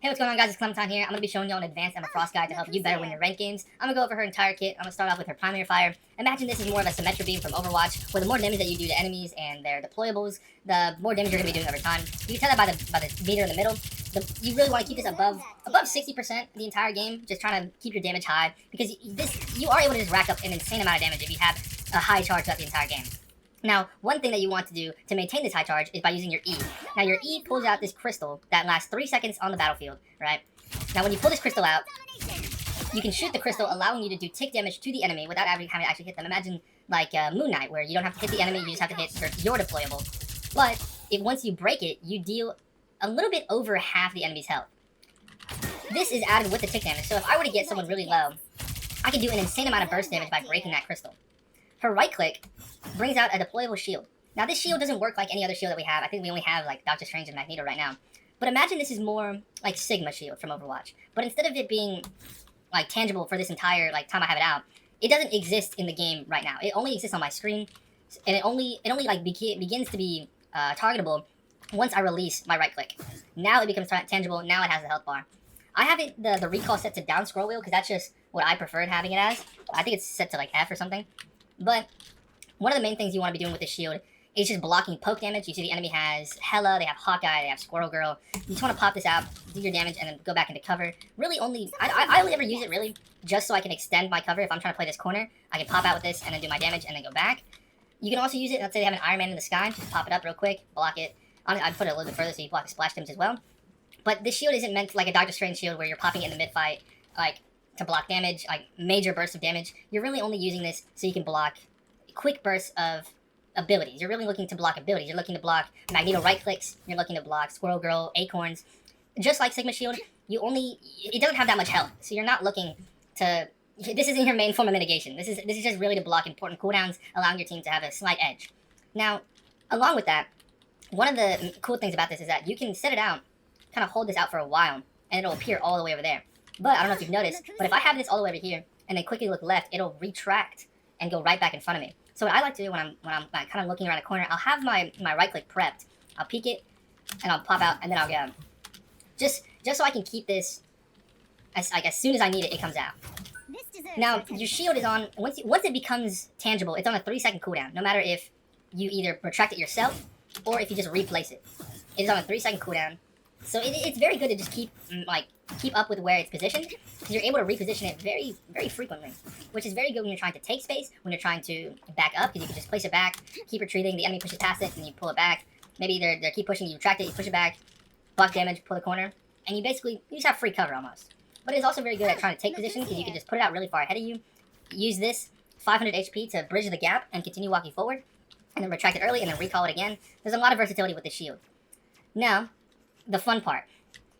Hey, what's going on, guys? It's Clementine here. I'm going to be showing you an advanced Emma Frost guide to help you better win your ranked games. I'm going to go over her entire kit. I'm going to start off with her primary fire. Imagine this is more of a symmetric beam from Overwatch, where the more damage that you do to enemies and their deployables, the more damage you're going to be doing over time. You can tell that by the meter in the middle. You really want to keep this above 60% the entire game, just trying to keep your damage high, because you are able to just rack up an insane amount of damage if you have a high charge throughout the entire game. Now, one thing that you want to do to maintain this high charge is by using your E. Now, your E pulls out this crystal that lasts 3 seconds on the battlefield, right? Now, when you pull this crystal out, you can shoot the crystal, allowing you to do tick damage to the enemy without having to actually hit them. Imagine, like, Moon Knight, where you don't have to hit the enemy, you just have to hit your deployable. But once you break it, you deal a little bit over half the enemy's health. This is added with the tick damage, so if I were to get someone really low, I could do an insane amount of burst damage by breaking that crystal. Her right click brings out a deployable shield. Now, this shield doesn't work like any other shield that we have. I think we only have, like, Doctor Strange and Magneto right now. But imagine this is more like Sigma shield from Overwatch. But instead of it being, like, tangible for this entire, like, time I have it out, it doesn't exist in the game right now. It only exists on my screen, and it only like, begins to be targetable once I release my right click. Now it becomes tangible. Now it has the health bar. I have it the recall set to down scroll wheel, because that's just what I preferred having it as. I think it's set to, like, F or something. But one of the main things you want to be doing with this shield is just blocking poke damage. You see the enemy has Hela, they have Hawkeye, they have Squirrel Girl. You just want to pop this out, do your damage, and then go back into cover. Really only, I only ever use it really just so I can extend my cover. If I'm trying to play this corner, I can pop out with this and then do my damage and then go back. You can also use it, let's say they have an Iron Man in the sky, just pop it up real quick, block it. I'd put it a little bit further so you block the splash damage as well. But this shield isn't meant like a Doctor Strange shield where you're popping it in the mid-fight, like, to block damage, like major bursts of damage. You're really only using this so you can block quick bursts of abilities. You're really looking to block abilities. You're looking to block Magneto right clicks. You're looking to block Squirrel Girl, Acorns. Just like Sigma Shield, it doesn't have that much health. So you're not looking to, this isn't your main form of mitigation. This is just really to block important cooldowns, allowing your team to have a slight edge. Now, along with that, one of the cool things about this is that you can set it out, kind of hold this out for a while, and it'll appear all the way over there. But I don't know if you've noticed, but if I have this all the way over here, and then quickly look left, it'll retract and go right back in front of me. So what I like to do when I'm kind of looking around a corner, I'll have my right click prepped. I'll peek it, and I'll pop out, and then I'll go. Just so I can keep this, as soon as I need it, it comes out. Now, your shield is on, once it becomes tangible, it's on a 3-second cooldown, no matter if you either retract it yourself, or if you just replace it. It is on a 3-second cooldown. So it's very good to just keep up with where it's positioned, because you're able to reposition it very, very frequently, which is very good when you're trying to take space, when you're trying to back up, because you can just place it back, keep retreating, the enemy pushes past it, and you pull it back. Maybe they keep pushing, you retract it, you push it back, block damage, pull the corner, and you just have free cover almost. But it's also very good at trying to take position, because you can just put it out really far ahead of you, use this 500 HP to bridge the gap and continue walking forward, and then retract it early, and then recall it again. There's a lot of versatility with this shield. Now, the fun part.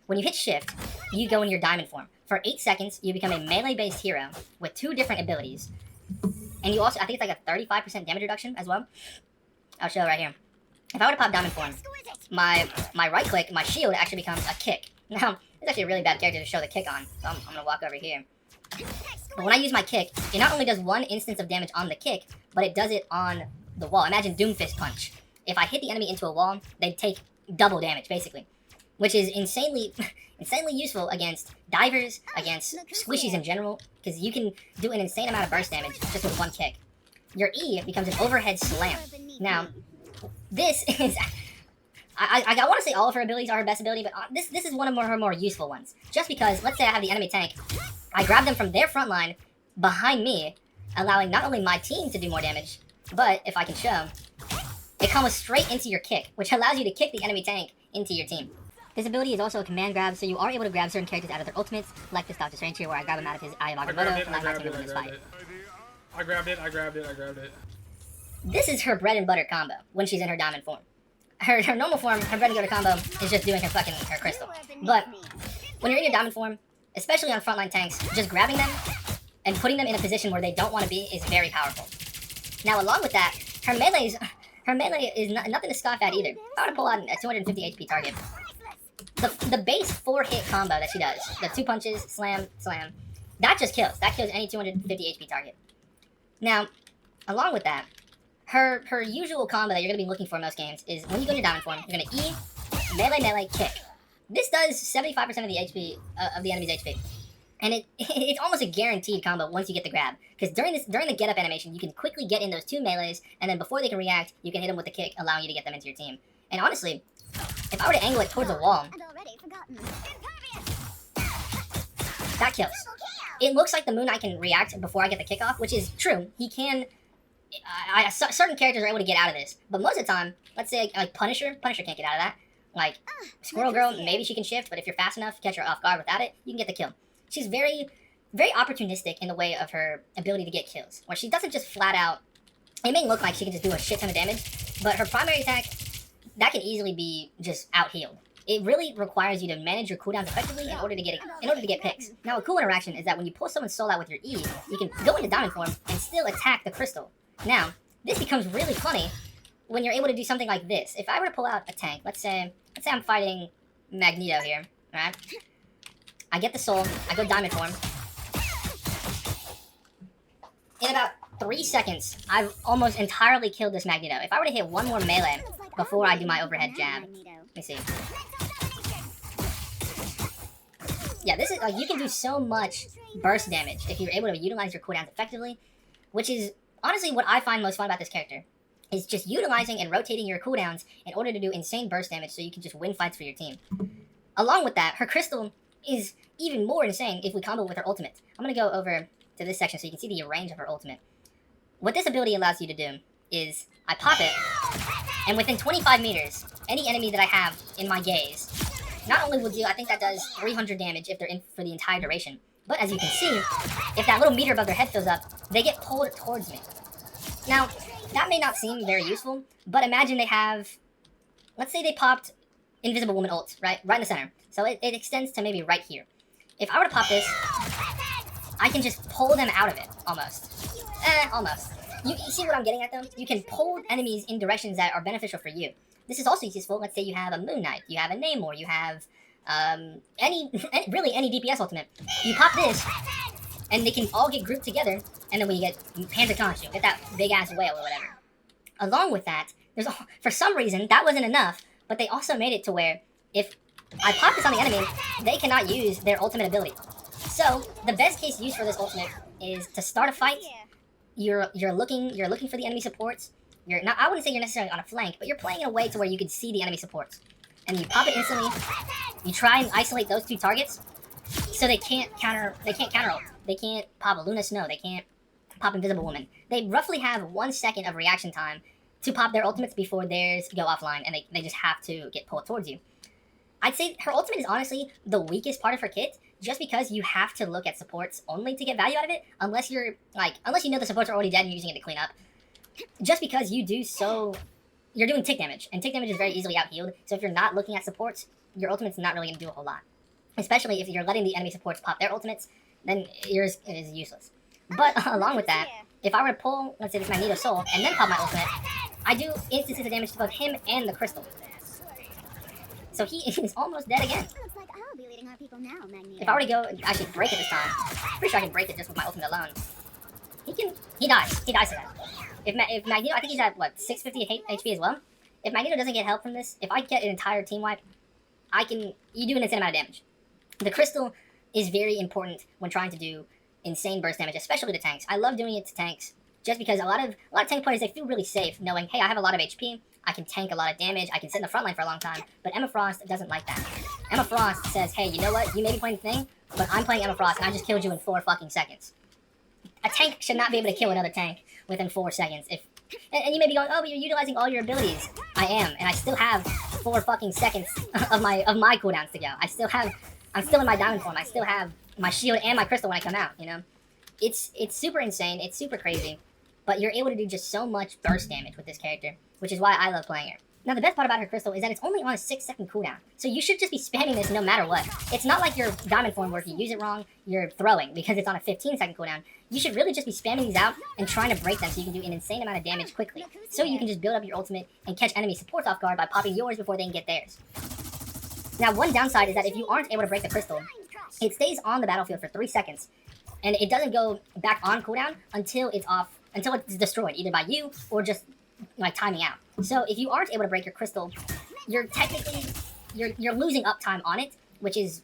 When you hit shift, you go in your diamond form. For 8 seconds, you become a melee-based hero with 2 different abilities. And you also, I think it's like a 35% damage reduction as well. I'll show it right here. If I were to pop diamond form, my right click, my shield actually becomes a kick. Now, it's actually a really bad character to show the kick on, so I'm going to walk over here. But when I use my kick, it not only does 1 instance of damage on the kick, but it does it on the wall. Imagine Doomfist Punch. If I hit the enemy into a wall, they'd take double damage, basically. Which is insanely useful against divers, against squishies in general, because you can do an insane amount of burst damage just with 1 kick. Your E becomes an overhead slam. Now, this is, I want to say all of her abilities are her best ability, but this is one of her more useful ones. Just because, let's say I have the enemy tank, I grab them from their front line behind me, allowing not only my team to do more damage, but if I can show, it comes straight into your kick, which allows you to kick the enemy tank into your team. This ability is also a command grab, so you are able to grab certain characters out of their ultimates, like this Doctor Strange here, where I grab him out of his Eye of Agamotto, allowing my team to win this fight. I grabbed it. This is her bread and butter combo, when she's in her diamond form. Her normal form, her bread and butter combo, is just doing her crystal. But, when you're in your diamond form, especially on frontline tanks, just grabbing them, and putting them in a position where they don't want to be is very powerful. Now, along with that, her melee is nothing to scoff at either. If I were to pull out a 250 HP target, the base 4-hit combo that she does, the 2 punches, slam, slam, that just kills. That kills any 250 HP target. Now, along with that, her usual combo that you're going to be looking for in most games is when you go in your diamond form, you're going to E, melee, kick. This does 75% of the HP of the enemy's HP. And it's almost a guaranteed combo once you get the grab. Because during the get up animation, you can quickly get in those two melees, and then before they can react, you can hit them with the kick, allowing you to get them into your team. And honestly, if I were to angle it towards a wall, that kills. It looks like the Moon Knight can react before I get the kickoff, which is true. He can. Certain characters are able to get out of this, but most of the time, let's say like Punisher can't get out of that. Like Squirrel Girl, maybe she can shift, but if you're fast enough to catch her off guard without it, you can get the kill. She's very, very opportunistic in the way of her ability to get kills, where she doesn't just flat out. It may look like she can just do a shit ton of damage, but her primary attack that can easily be just out healed. It really requires you to manage your cooldowns effectively in order to get picks. Now, a cool interaction is that when you pull someone's soul out with your E, you can go into diamond form and still attack the crystal. Now, this becomes really funny when you're able to do something like this. If I were to pull out a tank, let's say I'm fighting Magneto here, alright? I get the soul, I go diamond form. In about 3 seconds, I've almost entirely killed this Magneto. If I were to hit one more melee before I do my overhead jab, let me see. Yeah, this is like you can do so much burst damage if you're able to utilize your cooldowns effectively, which is honestly what I find most fun about this character. Is just utilizing and rotating your cooldowns in order to do insane burst damage so you can just win fights for your team. Along with that, her crystal is even more insane if we combo with her ultimate. I'm going to go over to this section so you can see the range of her ultimate. What this ability allows you to do is I pop it, and within 25 meters, any enemy that I have in my gaze, not only will do, I think that does 300 damage if they're in for the entire duration, but as you can see, if that little meter above their head fills up, they get pulled towards me. Now, that may not seem very useful, but imagine they have, let's say they popped Invisible Woman ult, right in the center. So it extends to maybe right here. If I were to pop this, I can just pull them out of it, almost. Almost. You see what I'm getting at, though? You can pull enemies in directions that are beneficial for you. This is also useful, let's say you have a Moon Knight, you have a Namor, you have really any DPS ultimate. You pop this, and they can all get grouped together, and then we get Panda Conchu, get that big-ass whale or whatever. Along with that, for some reason, that wasn't enough, but they also made it to where if I pop this on the enemy, they cannot use their ultimate ability. So, the best case use for this ultimate is to start a fight, you're looking for the enemy supports, I wouldn't say you're necessarily on a flank, but you're playing in a way to where you can see the enemy supports. And you pop it instantly, you try and isolate those two targets, so they can't counter ult. They can't pop Luna Snow, they can't pop Invisible Woman. They roughly have 1 second of reaction time to pop their ultimates before theirs go offline, and they just have to get pulled towards you. I'd say her ultimate is honestly the weakest part of her kit, just because you have to look at supports only to get value out of it, unless you know the supports are already dead and you're using it to clean up. Just because you're doing tick damage, and tick damage is very easily out-healed, so if you're not looking at supports, your ultimate's not really going to do a whole lot. Especially if you're letting the enemy supports pop their ultimates, then yours is useless. But along with that, if I were to pull, let's say this Magneto Soul, and then pop my ultimate, I do instances of damage to both him and the crystal. So he is almost dead again. If I were to go, actually break it this time, pretty sure I can break it just with my ultimate alone. He dies to that. If Magneto, I think he's at, what, 650 HP as well? If Magneto doesn't get help from this, if I get an entire team wipe, you do an insane amount of damage. The crystal is very important when trying to do insane burst damage, especially to tanks. I love doing it to tanks, just because a lot of tank players, they feel really safe knowing, hey, I have a lot of HP, I can tank a lot of damage, I can sit in the front line for a long time, but Emma Frost doesn't like that. Emma Frost says, hey, you know what, you may be playing the thing, but I'm playing Emma Frost, and I just killed you in 4 fucking seconds. A tank should not be able to kill another tank within 4 seconds. And you may be going, oh, but you're utilizing all your abilities. I am, and I still have 4 fucking seconds of my cooldowns to go. I'm still in my diamond form. I still have my shield and my crystal when I come out, you know? It's super insane, it's super crazy, but you're able to do just so much burst damage with this character, which is why I love playing her. Now, the best part about her crystal is that it's only on a 6-second cooldown, so you should just be spamming this no matter what. It's not like your diamond form where if you use it wrong, you're throwing, because it's on a 15-second cooldown. You should really just be spamming these out and trying to break them so you can do an insane amount of damage quickly, so you can just build up your ultimate and catch enemy supports off guard by popping yours before they can get theirs. Now, one downside is that if you aren't able to break the crystal, it stays on the battlefield for 3 seconds, and it doesn't go back on cooldown until it's destroyed, either by you or just like timing out. So if you aren't able to break your crystal, you're technically you're losing uptime on it, which is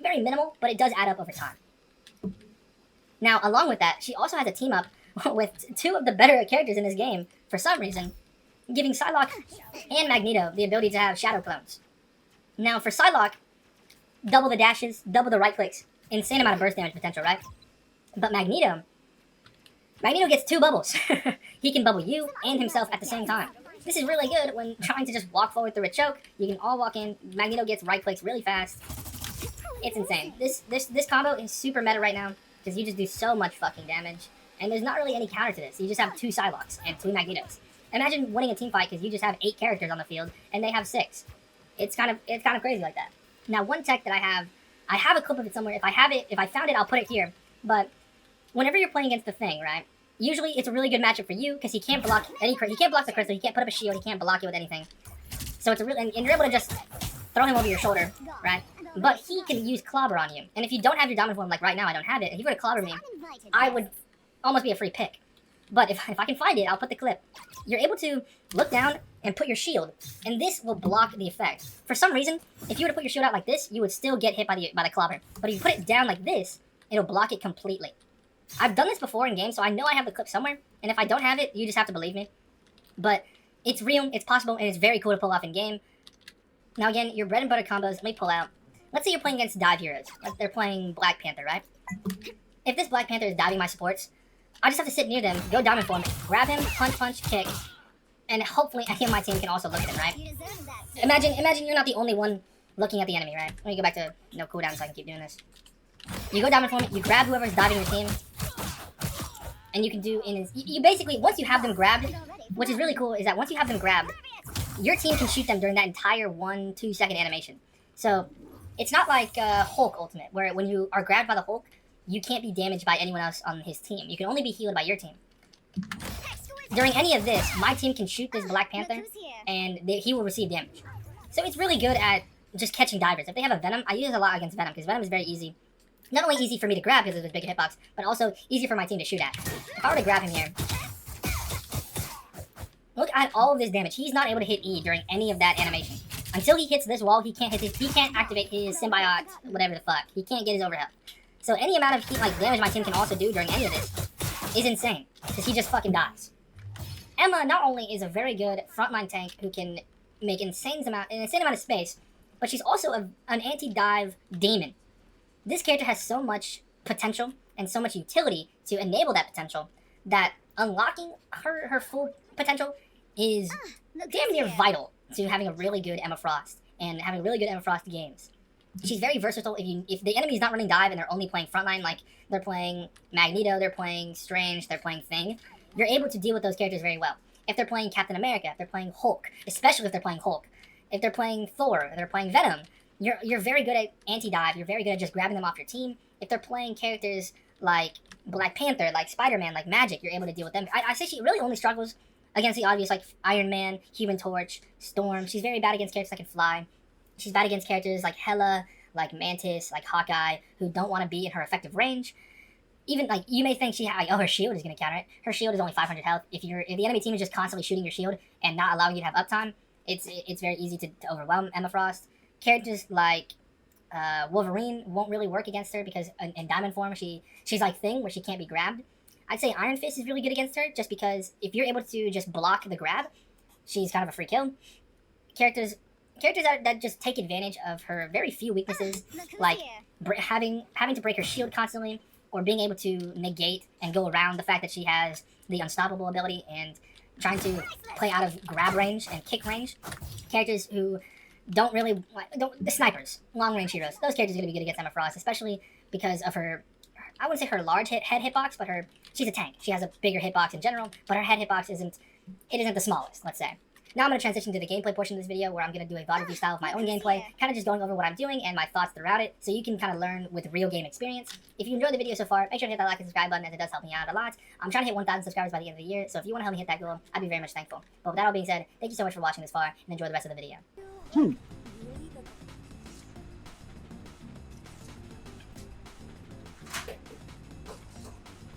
very minimal, but it does add up over time. Now, along with that, she also has a team up with two of the better characters in this game for some reason, giving Psylocke and Magneto the ability to have shadow clones. Now, for Psylocke, double the dashes, double the right clicks, insane amount of burst damage potential, right? But Magneto gets 2 bubbles. He can bubble you and himself at the same time. This is really good when trying to just walk forward through a choke. You can all walk in. Magneto gets right clicks really fast. It's insane. This combo is super meta right now because you just do so much fucking damage. And there's not really any counter to this. You just have 2 Psylocks and 2 Magnetos. Imagine winning a team fight because you just have 8 characters on the field and they have 6. It's kind of crazy like that. Now, one tech that I have a clip of it somewhere. If I found it, I'll put it here. But whenever you're playing against the Thing, right? Usually it's a really good matchup for you because he can't block the crystal, he can't put up a shield, he can't block you with anything. So it's and you're able to just throw him over your shoulder, right? But he can use clobber on you. And if you don't have your dominant form, like right now I don't have it, if you were to clobber me, I would almost be a free pick. But if I can find it, I'll put the clip. You're able to look down and put your shield, and this will block the effect. For some reason, if you were to put your shield out like this, you would still get hit by the clobber. But if you put it down like this, it'll block it completely. I've done this before in game, so I know I have the clip somewhere. And if I don't have it, you just have to believe me. But it's real, it's possible, and it's very cool to pull off in game. Now again, your bread and butter combos, let me pull out. Let's say you're playing against dive heroes. Like they're playing Black Panther, right? If this Black Panther is diving my supports, I just have to sit near them, go diamond form, grab him, punch, kick, and hopefully any of my team can also look at him, right? Imagine you're not the only one looking at the enemy, right? Let me go back to no cooldown so I can keep doing this. You go diamond form, you grab whoever's diving your team, and you can do you basically, once you have them grabbed, which is really cool, is that once you have them grabbed, your team can shoot them during that entire 1-2 second animation. So it's not like Hulk Ultimate, where when you are grabbed by the Hulk, you can't be damaged by anyone else on his team. You can only be healed by your team. During any of this, my team can shoot this Black Panther, and he will receive damage. So it's really good at just catching divers. If they have a Venom, I use it a lot against Venom, because Venom is very easy. Not only easy for me to grab because of his big hitbox, but also easy for my team to shoot at. If I were to grab him here, look at all of this damage. He's not able to hit E during any of that animation. Until he hits this wall, he can't activate his symbiote, whatever the fuck. He can't get his overhead. So any amount of damage my team can also do during any of this is insane, because he just fucking dies. Emma not only is a very good frontline tank who can make an insane amount of space, but she's also an anti-dive demon. This character has so much potential and so much utility to enable that potential that unlocking her full potential is damn near vital to having a really good Emma Frost and having really good Emma Frost games. She's very versatile. If the enemy's not running dive and they're only playing frontline, like they're playing Magneto, they're playing Strange, they're playing Thing, you're able to deal with those characters very well. If they're playing Captain America, if they're playing Hulk, especially if they're playing Hulk, if they're playing Thor, if they're playing Venom, you're very good at anti-dive, you're very good at just grabbing them off your team. If they're playing characters like Black Panther, like Spider-Man, like Magic, you're able to deal with them. I say she really only struggles against the obvious, like Iron Man, Human Torch, Storm. She's very bad against characters that can fly. She's bad against characters like Hela, like Mantis, like Hawkeye, who don't want to be in her effective range. Even, like, you may think her shield is going to counter it. Her shield is only 500 health. If the enemy team is just constantly shooting your shield and not allowing you to have uptime, it's very easy to overwhelm Emma Frost. Characters like Wolverine won't really work against her because in diamond form, she's like Thing, where she can't be grabbed. I'd say Iron Fist is really good against her, just because if you're able to just block the grab, she's kind of a free kill. Characters that just take advantage of her very few weaknesses, like having to break her shield constantly, or being able to negate and go around the fact that she has the unstoppable ability, and trying to play out of grab range and kick range. Characters who the snipers, long range heroes, those characters are going to be good against Emma Frost, especially because of her, I wouldn't say her large head hitbox, but she's a tank. She has a bigger hitbox in general, but her head hitbox isn't the smallest, let's say. Now I'm going to transition to the gameplay portion of this video, where I'm going to do a VOD review style of my own gameplay, kind of just going over what I'm doing and my thoughts throughout it, so you can kind of learn with real game experience. If you enjoyed the video so far, make sure to hit that like and subscribe button, as it does help me out a lot. I'm trying to hit 1,000 subscribers by the end of the year, so if you want to help me hit that goal, I'd be very much thankful. But with that all being said, thank you so much for watching this far, and enjoy the rest of the video.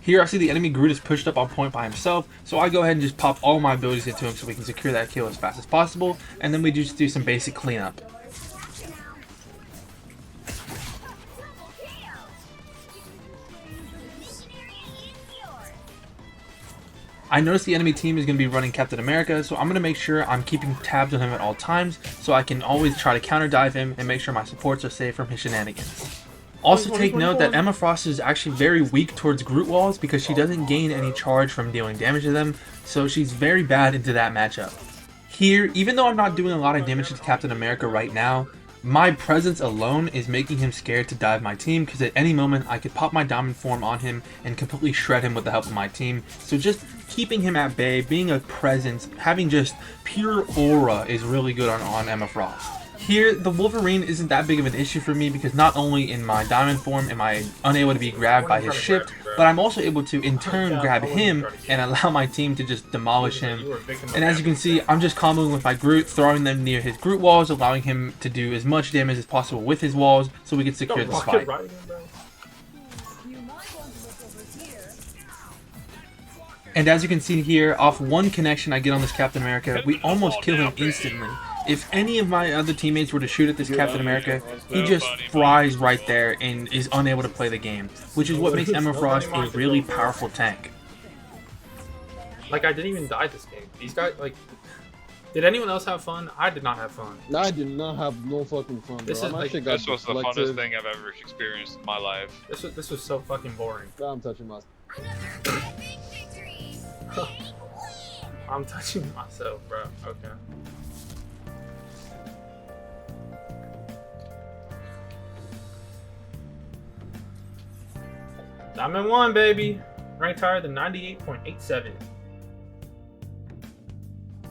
Here I see the enemy Groot is pushed up on point by himself, so I go ahead and just pop all my abilities into him so we can secure that kill as fast as possible, and then we just do some basic cleanup. I noticed the enemy team is going to be running Captain America, so I'm going to make sure I'm keeping tabs on him at all times so I can always try to counter dive him and make sure my supports are safe from his shenanigans. Also take note that Emma Frost is actually very weak towards Groot walls because she doesn't gain any charge from dealing damage to them, so she's very bad into that matchup. Here, even though I'm not doing a lot of damage to Captain America right now, my presence alone is making him scared to dive my team because at any moment I could pop my diamond form on him and completely shred him with the help of my team. So just keeping him at bay, being a presence, having just pure aura is really good on Emma Frost. Here, the Wolverine isn't that big of an issue for me because not only in my diamond form am I unable to be grabbed by his shift, but I'm also able to in turn grab him and allow my team to just demolish him. And as you can see, I'm just comboing with my Groot, throwing them near his Groot walls, allowing him to do as much damage as possible with his walls so we can secure this fight. And as you can see here, off one connection I get on this Captain America, we almost kill him instantly. If any of my other teammates were to shoot at this Captain America, he just fries right there and is unable to play the game, which is what makes Emma Frost a really powerful tank. Like, I didn't even die this game. These guys, like, did anyone else have fun? I did not have fun. No, I did not have no fucking fun, bro. This is like, this was the funnest thing I've ever experienced in my life. This was so fucking boring. I'm touching myself. I'm touching myself, bro. Okay. Diamond 1, baby. Ranked higher than 98.87.